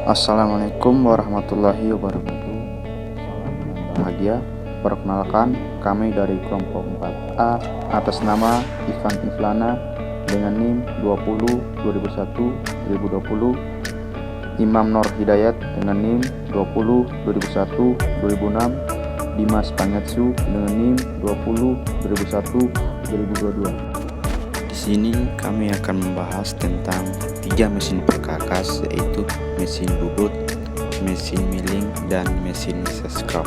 Assalamualaikum warahmatullahi wabarakatuh. Salam bahagia. Perkenalkan, kami dari kelompok 4A atas nama Ivan Iflana dengan NIM 20 2001 2020, Imam Nur Hidayat dengan NIM 20 2001 2006, Dimas Pangetsu dengan NIM 20 2001 2022. Di sini kami akan membahas tentang 3 mesin perkakas, yaitu mesin bubut, mesin milling, dan mesin scrap.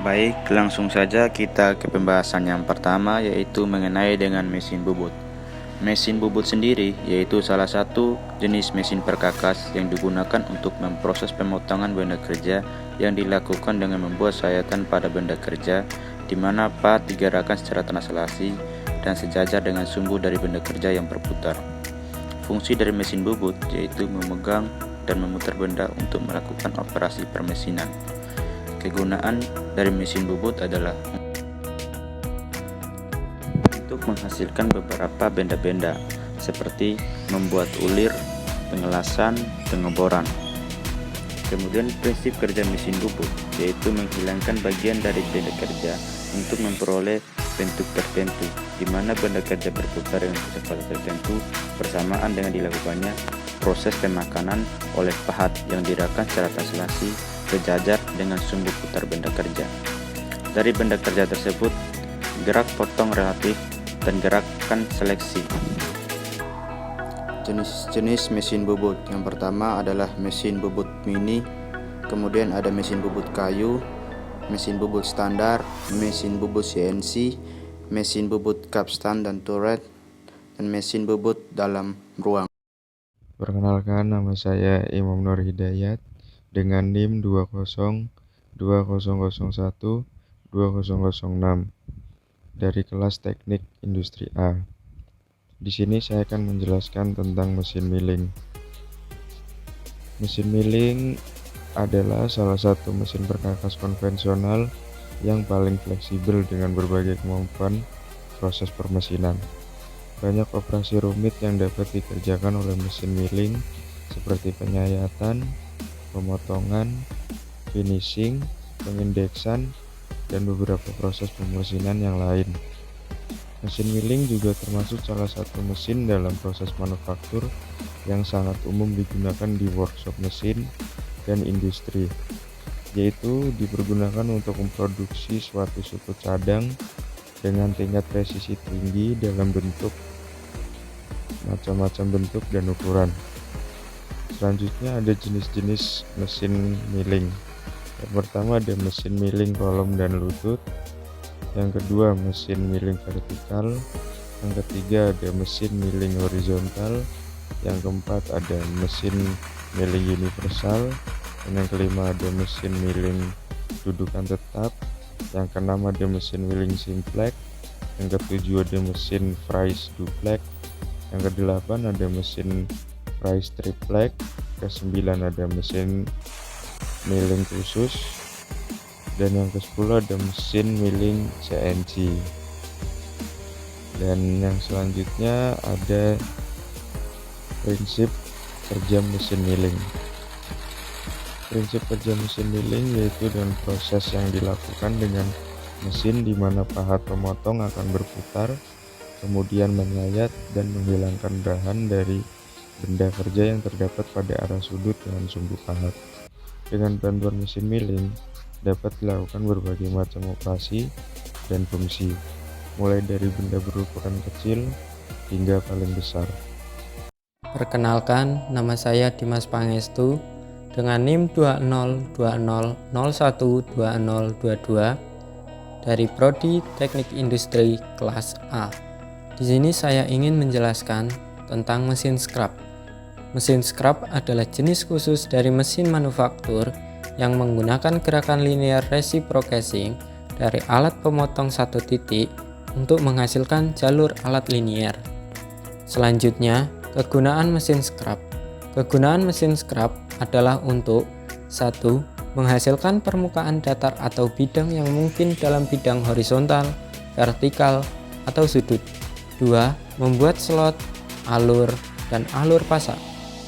Baik, langsung saja kita ke pembahasan yang pertama, yaitu mengenai dengan mesin bubut. Mesin bubut sendiri yaitu salah satu jenis mesin perkakas yang digunakan untuk memproses pemotongan benda kerja yang dilakukan dengan membuat sayatan pada benda kerja, di mana part digerakkan secara translasi dan sejajar dengan sumbu dari benda kerja yang berputar. Fungsi dari mesin bubut yaitu memegang dan memutar benda untuk melakukan operasi permesinan. Kegunaan dari mesin bubut adalah untuk menghasilkan beberapa benda-benda seperti membuat ulir, pengelasan, pengeboran. Kemudian prinsip kerja mesin bubut yaitu menghilangkan bagian dari benda kerja untuk memperoleh bentuk tertentu, di mana benda kerja berputar dengan kecepatan tertentu bersamaan dengan dilakukannya proses pemakanan oleh pahat yang digerakkan secara translasi sejajar dengan sumbu putar benda kerja. Dari benda kerja tersebut, gerak potong relatif dan gerakan seleksi. Jenis-jenis mesin bubut yang pertama adalah mesin bubut mini, kemudian ada mesin bubut kayu, mesin bubut standar, mesin bubut CNC, mesin bubut capstan dan turret, dan mesin bubut dalam ruang. Perkenalkan, nama saya Imam Nur Hidayat dengan NIM 20 2001 2006 dari kelas Teknik Industri A. Di sini saya akan menjelaskan tentang mesin milling. Mesin milling adalah salah satu mesin perkakas konvensional yang paling fleksibel dengan berbagai kemampuan proses permesinan. Banyak operasi rumit yang dapat dikerjakan oleh mesin milling seperti penyayatan, pemotongan, finishing, pengindeksan, dan beberapa proses pemesinan yang lain. Mesin milling juga termasuk salah satu mesin dalam proses manufaktur yang sangat umum digunakan di workshop mesin dan industri, yaitu dipergunakan untuk memproduksi suatu suku cadang dengan tingkat presisi tinggi dalam bentuk macam-macam bentuk dan ukuran. Selanjutnya ada jenis-jenis mesin milling. Yang pertama ada mesin milling kolom dan lutut, yang kedua mesin milling vertikal, yang ketiga ada mesin milling horizontal, yang keempat ada mesin milling universal, dan yang kelima ada mesin milling dudukan tetap, yang keenam ada mesin milling simplex, yang ketujuh ada mesin Fries duplex, yang kedelapan ada mesin Fries triplex, kesembilan ada mesin milling khusus, dan yang ke-10 ada mesin milling CNC. Dan yang selanjutnya ada prinsip kerja mesin milling. Prinsip kerja mesin milling yaitu dengan proses yang dilakukan dengan mesin di mana pahat pemotong akan berputar, kemudian menyayat dan menghilangkan bahan dari benda kerja yang terdapat pada arah sudut dengan sumbu pahat. Dengan bantuan mesin milling dapat dilakukan berbagai macam operasi dan fungsi, mulai dari benda berukuran kecil hingga paling besar. Perkenalkan, nama saya Dimas Pangestu dengan NIM 2020012022 dari Prodi Teknik Industri kelas A. Di sini saya ingin menjelaskan tentang mesin scrap. Mesin scrap adalah jenis khusus dari mesin manufaktur yang menggunakan gerakan linear reciprocating dari alat pemotong satu titik untuk menghasilkan jalur alat linear. Selanjutnya, kegunaan mesin scrap. Kegunaan mesin scrap adalah untuk 1. Menghasilkan permukaan datar atau bidang yang mungkin dalam bidang horizontal, vertikal, atau sudut. 2. Membuat slot, alur, dan alur pasak.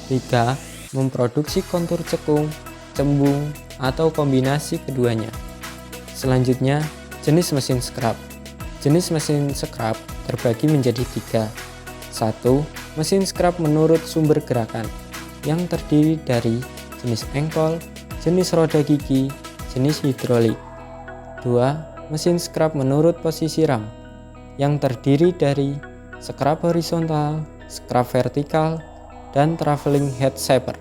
3. memproduksi kontur cekung, cembung, atau kombinasi keduanya. Selanjutnya, jenis mesin scrap. Jenis mesin scrap terbagi menjadi 3. 1. Mesin scrap menurut sumber gerakan, yang terdiri dari jenis engkol, jenis roda gigi, jenis hidrolik. 2. Mesin scrap menurut posisi ram, yang terdiri dari scrap horizontal, scrap vertikal, dan traveling head shaper.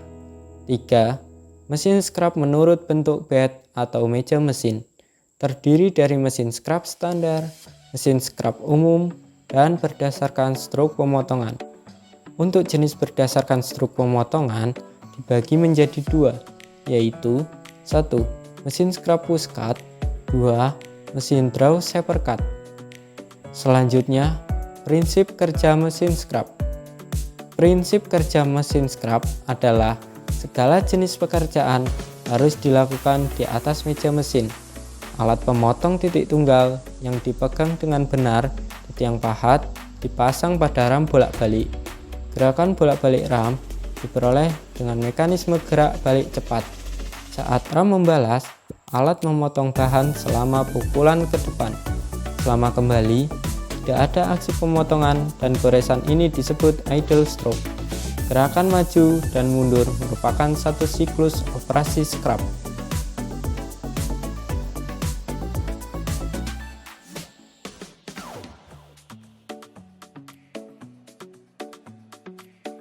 3. Mesin scrap menurut bentuk bed atau meja mesin, terdiri dari mesin scrap standar, mesin scrap umum, dan berdasarkan struk pemotongan. Untuk jenis berdasarkan struk pemotongan dibagi menjadi 2, yaitu 1. Mesin scrap push cut, 2. Mesin draw shaper cut. Selanjutnya, prinsip kerja mesin scrap. Prinsip kerja mesin scrap adalah segala jenis pekerjaan harus dilakukan di atas meja mesin. Alat pemotong titik tunggal yang dipegang dengan benar di tiang pahat dipasang pada ram bolak-balik. Gerakan bolak-balik ram diperoleh dengan mekanisme gerak balik cepat. Saat ram membalas, alat memotong bahan selama pukulan ke depan. Selama kembali, tidak ada aksi pemotongan dan goresan ini disebut idle stroke. Gerakan maju dan mundur merupakan satu siklus operasi scrap.